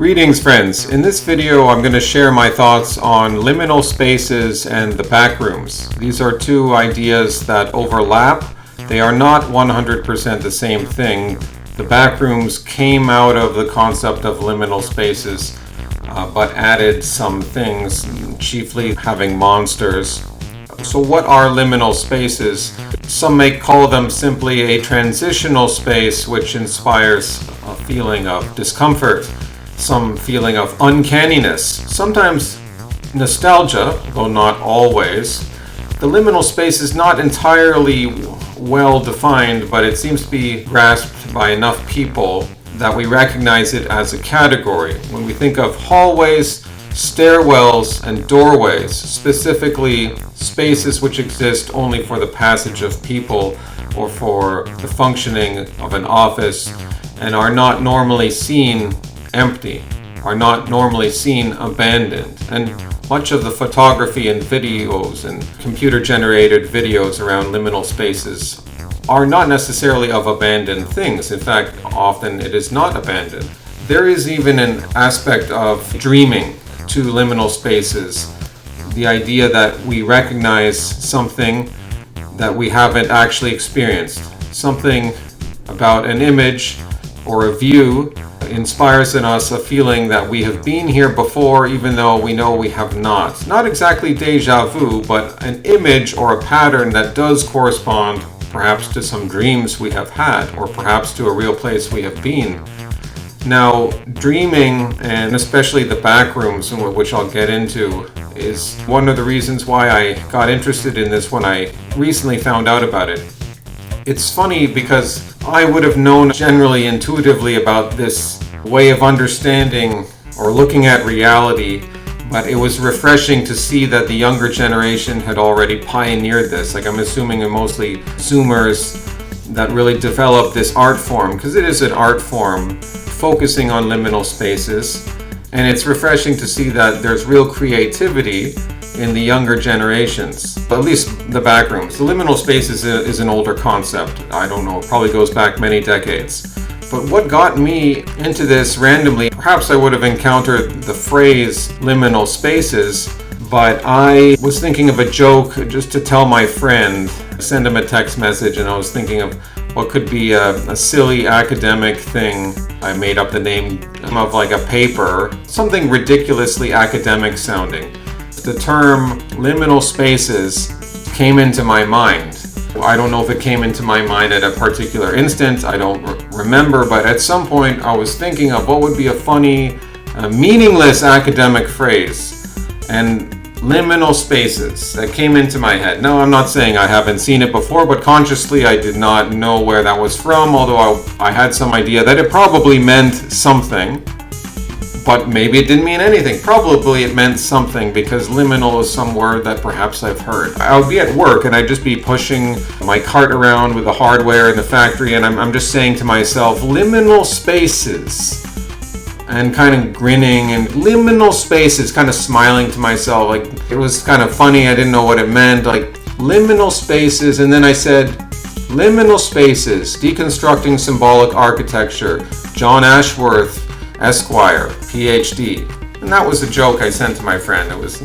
Greetings friends, in this video I'm going to share my thoughts on liminal spaces and the backrooms. These are two ideas that overlap. They are not 100% the same thing. The backrooms came out of the concept of liminal spaces, but added some things, chiefly having monsters. So what are liminal spaces? Some may call them simply a transitional space which inspires a feeling of discomfort, some feeling of uncanniness, sometimes nostalgia, though not always. The liminal space is not entirely well defined, but it seems to be grasped by enough people that we recognize it as a category. When we think of hallways, stairwells, and doorways, specifically spaces which exist only for the passage of people or for the functioning of an office and are not normally seen empty, are not normally seen abandoned. And much of the photography and videos and computer-generated videos around liminal spaces are not necessarily of abandoned things. In fact, often it is not abandoned. There is even an aspect of dreaming to liminal spaces. The idea that we recognize something that we haven't actually experienced. Something about an image or a view inspires in us a feeling that we have been here before, even though we know we have not. Not exactly deja vu, but an image or a pattern that does correspond perhaps to some dreams we have had, or perhaps to a real place we have been. Now, dreaming, and especially the backrooms, which I'll get into, is one of the reasons why I got interested in this when I recently found out about it. It's funny because I would have known generally intuitively about this way of understanding or looking at reality, but it was refreshing to see that the younger generation had already pioneered this. Like, I'm assuming mostly Zoomers that really developed this art form, because it is an art form focusing on liminal spaces, and it's refreshing to see that there's real creativity in the younger generations, at least the backrooms. The liminal space is an older concept. I don't know, it probably goes back many decades. But what got me into this randomly, perhaps I would have encountered the phrase liminal spaces, but I was thinking of a joke just to tell my friend, send him a text message, and I was thinking of what could be a silly academic thing. I made up the name of like a paper, something ridiculously academic sounding. The term liminal spaces came into my mind. I don't know if it came into my mind at a particular instant, I don't remember, but at some point I was thinking of what would be a funny, meaningless academic phrase. And liminal spaces, that came into my head. Now, I'm not saying I haven't seen it before, but consciously I did not know where that was from, although I had some idea that it probably meant something. But maybe it didn't mean anything. Probably it meant something, because liminal is some word that perhaps I've heard. I would be at work and I'd just be pushing my cart around with the hardware in the factory, and I'm just saying to myself, liminal spaces, and kind of grinning, and liminal spaces, kind of smiling to myself. Like, it was kind of funny. I didn't know what it meant. Like, liminal spaces, and then I said, liminal spaces, deconstructing symbolic architecture, John Ashworth, Esquire, PhD. And that was a joke I sent to my friend. It was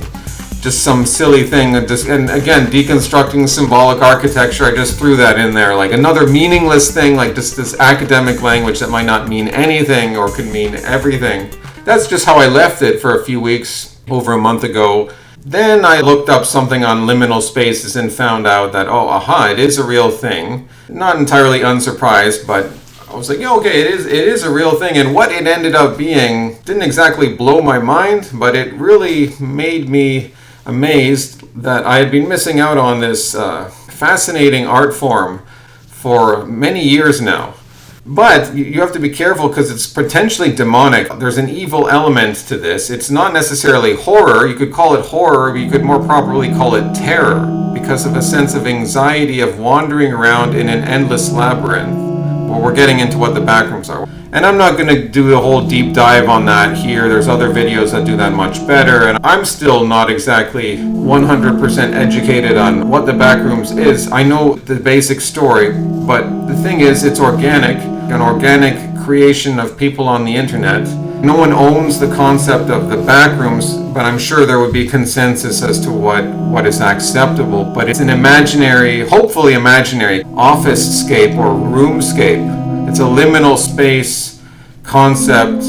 just some silly thing. And again, deconstructing symbolic architecture, I just threw that in there. Like another meaningless thing, like just this academic language that might not mean anything or could mean everything. That's just how I left it for a few weeks, over a month ago. Then I looked up something on liminal spaces and found out that, it is a real thing. Not entirely unsurprised, but I was like, yeah, okay, it is a real thing. And what it ended up being didn't exactly blow my mind, but it really made me amazed that I had been missing out on this fascinating art form for many years now. But you have to be careful because it's potentially demonic. There's an evil element to this. It's not necessarily horror. You could call it horror, but you could more properly call it terror, because of a sense of anxiety of wandering around in an endless labyrinth. Well, we're getting into what the backrooms are. And I'm not going to do a whole deep dive on that here. There's other videos that do that much better. And I'm still not exactly 100% educated on what the backrooms is. I know the basic story, but the thing is, it's organic. An organic creation of people on the internet No one owns the concept of the backrooms, but I'm sure there would be consensus as to what is acceptable. But it's an imaginary, hopefully imaginary, office-scape or roomscape. It's a liminal space concept,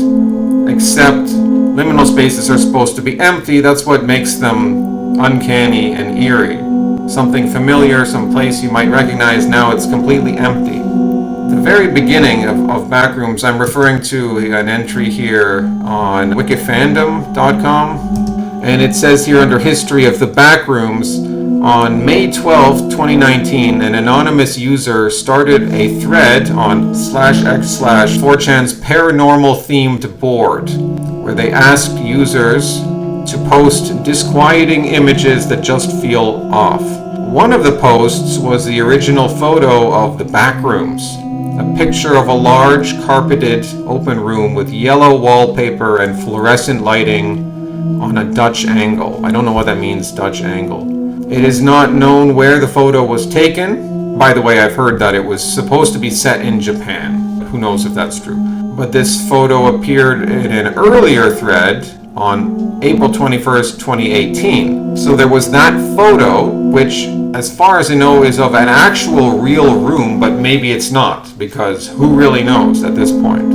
except liminal spaces are supposed to be empty. That's what makes them uncanny and eerie. Something familiar, some place you might recognize, now it's completely empty. The very beginning of Backrooms, I'm referring to an entry here on wikifandom.com, and it says here under History of the Backrooms, on May 12, 2019, an anonymous user started a thread on /x/4chan's paranormal themed board, where they asked users to post disquieting images that just feel off. One of the posts was the original photo of the Backrooms, a picture of a large carpeted open room with yellow wallpaper and fluorescent lighting on a Dutch angle. I don't know what that means, Dutch angle. It is not known where the photo was taken. By the way, I've heard that it was supposed to be set in Japan. Who knows if that's true. But this photo appeared in an earlier thread on April 21st, 2018. So there was that photo, which, as far as I know, is of an actual real room, but maybe it's not, because who really knows at this point?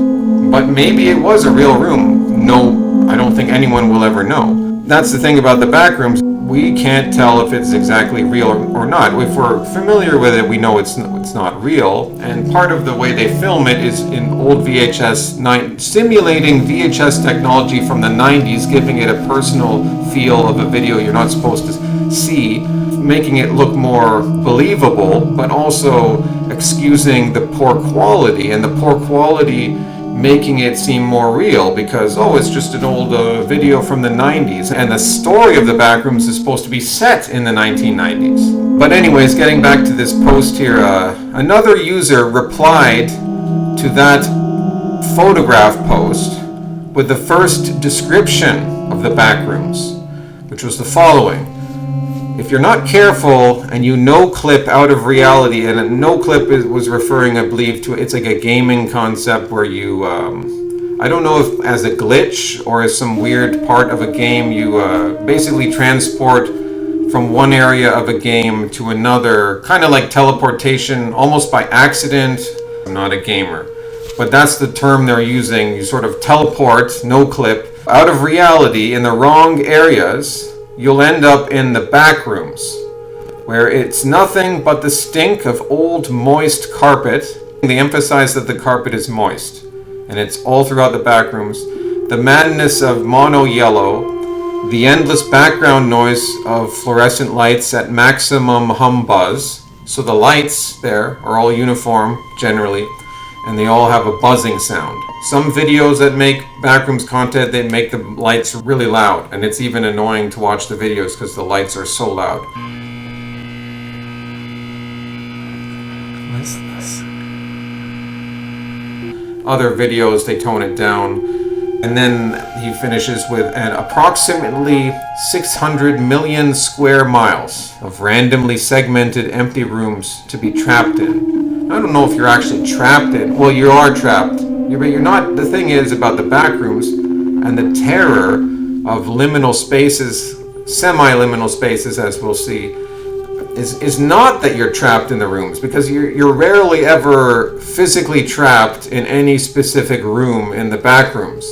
But maybe it was a real room. No, I don't think anyone will ever know. That's the thing about the Backrooms. We can't tell if it's exactly real or not. If we're familiar with it, we know it's not real. And part of the way they film it is in old VHS, simulating VHS technology from the 90s, giving it a personal feel of a video you're not supposed to see, making it look more believable, but also excusing the poor quality, and the poor quality making it seem more real because, it's just an old video from the 90s, and the story of the Backrooms is supposed to be set in the 1990s. But anyways, getting back to this post here, another user replied to that photograph post with the first description of the Backrooms, which was the following. If you're not careful and you no-clip out of reality, and a no-clip was referring, I believe, to, it's like a gaming concept where you, I don't know if as a glitch or as some weird part of a game, you basically transport from one area of a game to another, kind of like teleportation, almost by accident. I'm not a gamer, but that's the term they're using. You sort of teleport, no-clip, out of reality in the wrong areas. You'll end up in the Backrooms, where it's nothing but the stink of old moist carpet. They emphasize that the carpet is moist, and it's all throughout the Backrooms. The madness of mono yellow, the endless background noise of fluorescent lights at maximum hum buzz. So the lights there are all uniform generally, and they all have a buzzing sound. Some videos that make Backrooms content, they make the lights really loud, and it's even annoying to watch the videos because the lights are so loud. What's this? Other videos, they tone it down. And then he finishes with an approximately 600 million square miles of randomly segmented empty rooms to be trapped in. I don't know if you're actually trapped in. Well, you are trapped. But you're not. The thing is about the Backrooms and the terror of liminal spaces, semi-liminal spaces, as we'll see, is not that you're trapped in the rooms, because you're rarely ever physically trapped in any specific room in the Backrooms.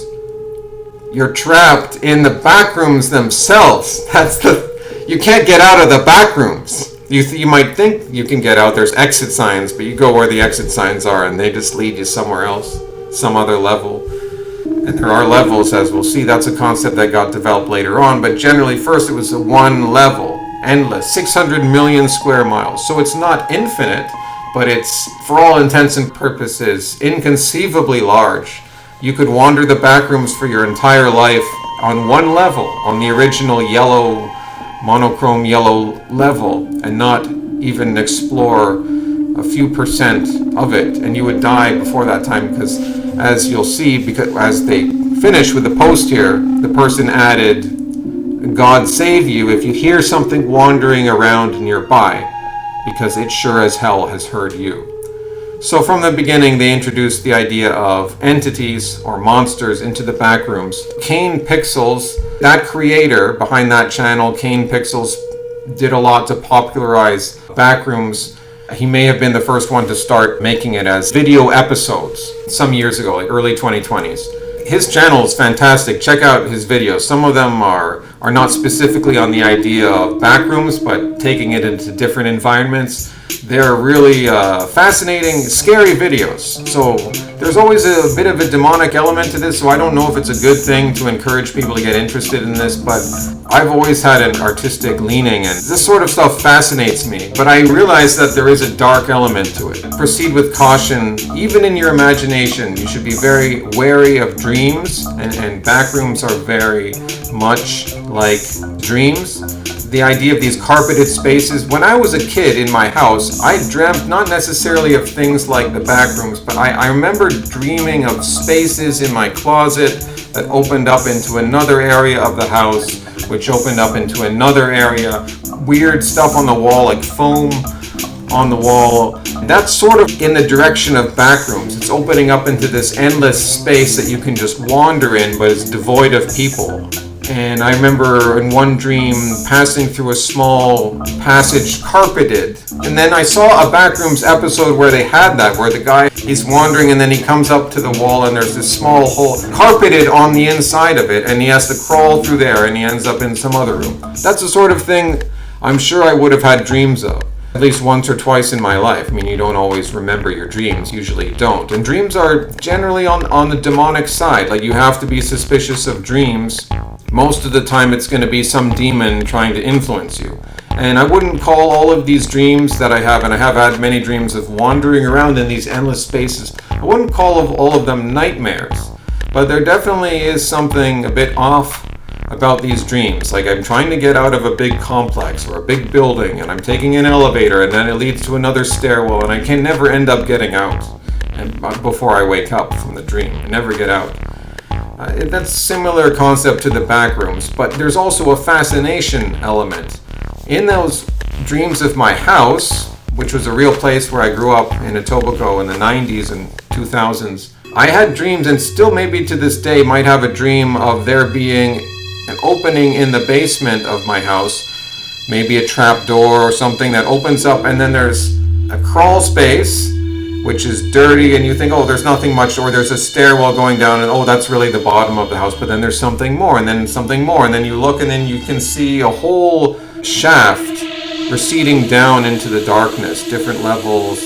You're trapped in the Backrooms themselves. You can't get out of the Backrooms. You might think you can get out. There's exit signs, but you go where the exit signs are, and they just lead you somewhere else. Some other level. And there are levels, as we'll see. That's a concept that got developed later on, but generally first it was a one level, endless, 600 million square miles. So it's not infinite, but it's, for all intents and purposes, inconceivably large. You could wander the Backrooms for your entire life on one level, on the original yellow, monochrome yellow level, and not even explore a few percent of it, and you would die before that time, because as you'll see, because as they finish with the post here, the person added, God save you if you hear something wandering around nearby, because it sure as hell has heard you. So from the beginning, they introduced the idea of entities or monsters into the Backrooms. Kane Pixels, that creator behind that channel, Kane Pixels, did a lot to popularize Backrooms. He may have been the first one to start making it as video episodes some years ago, like early 2020s. His channel is fantastic. Check out his videos. Some of them are not specifically on the idea of Backrooms, but taking it into different environments. They're really fascinating, scary videos. So there's always a bit of a demonic element to this, so I don't know if it's a good thing to encourage people to get interested in this, but I've always had an artistic leaning, and this sort of stuff fascinates me. But I realize that there is a dark element to it. Proceed with caution. Even in your imagination, you should be very wary of dreams, and Backrooms are very much like dreams. The idea of these carpeted spaces. When I was a kid in my house, I dreamt not necessarily of things like the Backrooms, but I remember dreaming of spaces in my closet that opened up into another area of the house, which opened up into another area. Weird stuff on the wall, like foam on the wall. That's sort of in the direction of Backrooms. It's opening up into this endless space that you can just wander in, but it's devoid of people. And I remember in one dream passing through a small passage carpeted. And then I saw a Backrooms episode where they had that, where the guy, he's wandering and then he comes up to the wall and there's this small hole carpeted on the inside of it, and he has to crawl through there and he ends up in some other room. That's the sort of thing I'm sure I would have had dreams of. At least once or twice in my life. I mean, you don't always remember your dreams, usually don't. And dreams are generally on the demonic side. Like, you have to be suspicious of dreams. Most of the time it's going to be some demon trying to influence you. And I wouldn't call all of these dreams that I have, and I have had many dreams of wandering around in these endless spaces, I wouldn't call all of them nightmares. But there definitely is something a bit off about these dreams. Like, I'm trying to get out of a big complex or a big building, and I'm taking an elevator, and then it leads to another stairwell, and I can never end up getting out. And before I wake up from the dream, I never get out. That's a similar concept to the Backrooms, but there's also a fascination element. In those dreams of my house, which was a real place where I grew up in Etobicoke in the 90s and 2000s, I had dreams, and still maybe to this day might have a dream of there being an opening in the basement of my house, maybe a trap door or something that opens up, and then there's a crawl space which is dirty, and you think, oh, there's nothing much, or there's a stairwell going down, and oh, that's really the bottom of the house, but then there's something more, and then something more, and then you look, and then you can see a whole shaft receding down into the darkness, different levels,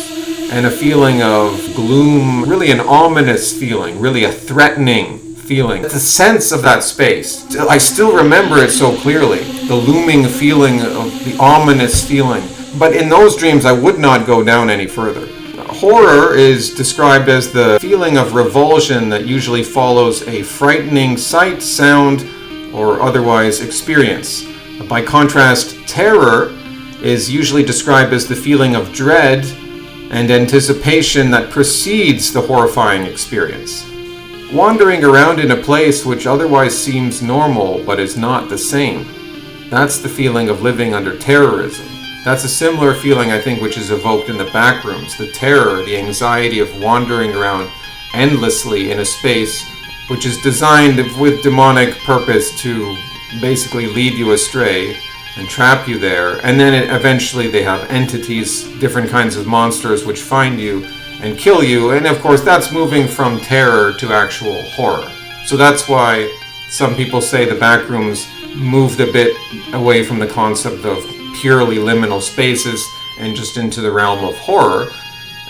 and a feeling of gloom, really an ominous feeling, really a threatening feeling. The sense of that space, I still remember it so clearly, the looming feeling of the ominous feeling. But in those dreams, I would not go down any further. Horror is described as the feeling of revulsion that usually follows a frightening sight, sound, or otherwise experience. By contrast, terror is usually described as the feeling of dread and anticipation that precedes the horrifying experience. Wandering around in a place which otherwise seems normal but is not the same. That's the feeling of living under terrorism. That's a similar feeling, I think, which is evoked in the Backrooms. The terror, the anxiety of wandering around endlessly in a space which is designed with demonic purpose to basically lead you astray and trap you there. And then eventually they have entities, different kinds of monsters which find you and kill you. And of course, that's moving from terror to actual horror. So that's why some people say the Backrooms moved a bit away from the concept of purely liminal spaces and just into the realm of horror.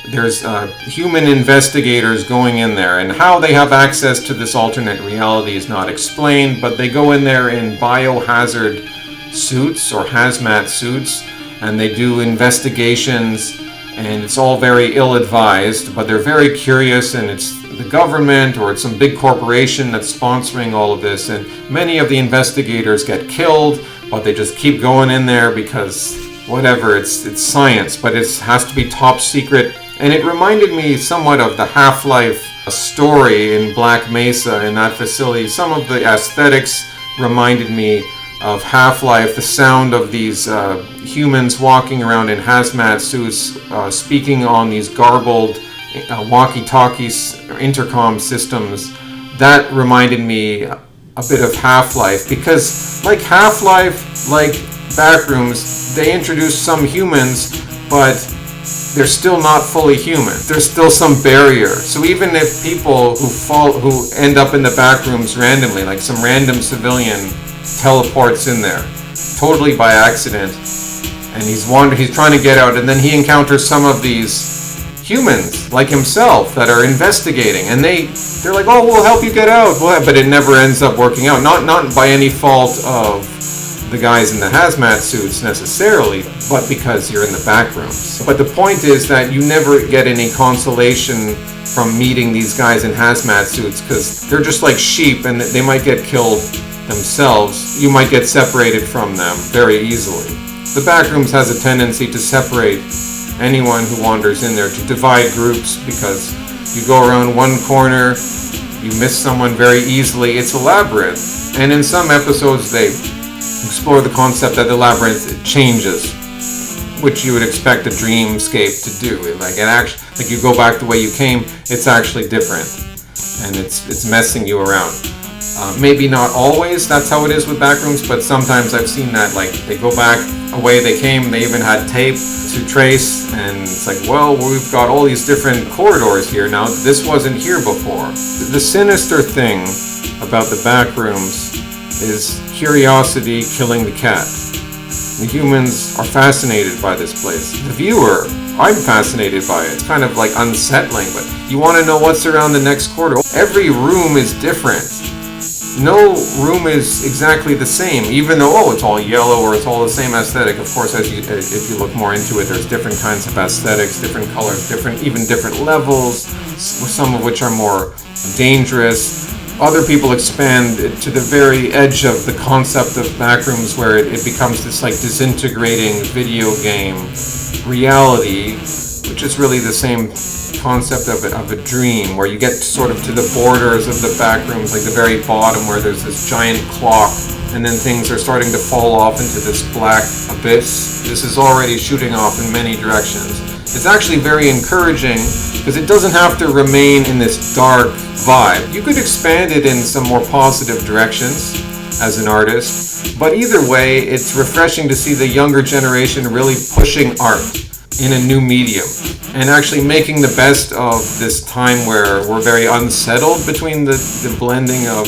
There's human investigators going in there, and how they have access to this alternate reality is not explained, but they go in there in biohazard suits or hazmat suits, and they do investigations, and it's all very ill-advised, but they're very curious, and it's the government or it's some big corporation that's sponsoring all of this, and many of the investigators get killed, but they just keep going in there because whatever, it's science, but it has to be top secret. And it reminded me somewhat of the Half-Life story in Black Mesa in that facility. Some of the aesthetics reminded me of Half-Life, the sound of these humans walking around in hazmat suits, speaking on these garbled walkie-talkies or intercom systems, that reminded me a bit of Half-Life, because like Half-Life, like Backrooms, they introduced some humans, but they're still not fully human. There's still some barrier. So even if people who end up in the Backrooms randomly, like some random civilian teleports in there, totally by accident, and he's trying to get out, and then he encounters some of these humans like himself that are investigating, and they're like, oh, we'll help you get out, but it never ends up working out. Not by any fault of the guys in the hazmat suits necessarily, but because you're in the back rooms. But the point is that you never get any consolation from meeting these guys in hazmat suits, because they're just like sheep and they might get killed themselves. You might get separated from them very easily. The back rooms has a tendency to separate anyone who wanders in there, to divide groups, because you go around one corner, you miss someone very easily. It's a labyrinth, and in some episodes they explore the concept that the labyrinth changes, which you would expect a dreamscape to do. Like you go back the way you came, it's actually different, and it's messing you around. Maybe not always that's how it is with Backrooms, but sometimes I've seen that, like, they go back a way they came, they even had tape to trace, and it's like, well, we've got all these different corridors here now, this wasn't here before. The sinister thing about the Backrooms is curiosity killing the cat. The humans are fascinated by this place. The viewer, I'm fascinated by it. It's kind of like unsettling, but you want to know what's around the next corridor. Every room is different. No room is exactly the same, even though, it's all yellow or it's all the same aesthetic. Of course, if you look more into it, there's different kinds of aesthetics, different colors, even different levels, some of which are more dangerous. Other people expand it to the very edge of the concept of Backrooms, where it becomes this like disintegrating video game reality, which is really the same concept of a dream, where you get sort of to the borders of the Backrooms, like the very bottom where there's this giant clock, and then things are starting to fall off into this black abyss. This is already shooting off in many directions. It's actually very encouraging, because it doesn't have to remain in this dark vibe. You could expand it in some more positive directions as an artist, but either way, it's refreshing to see the younger generation really pushing art in a new medium, and actually making the best of this time where we're very unsettled between the blending of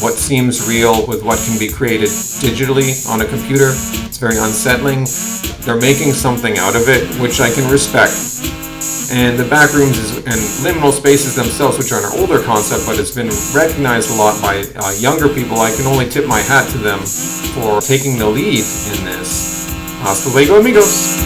what seems real with what can be created digitally on a computer. It's very unsettling. They're making something out of it, which I can respect. And the Backrooms and liminal spaces themselves, which are an older concept, but it's been recognized a lot by younger people. I can only tip my hat to them for taking the lead in this. Hasta luego, amigos!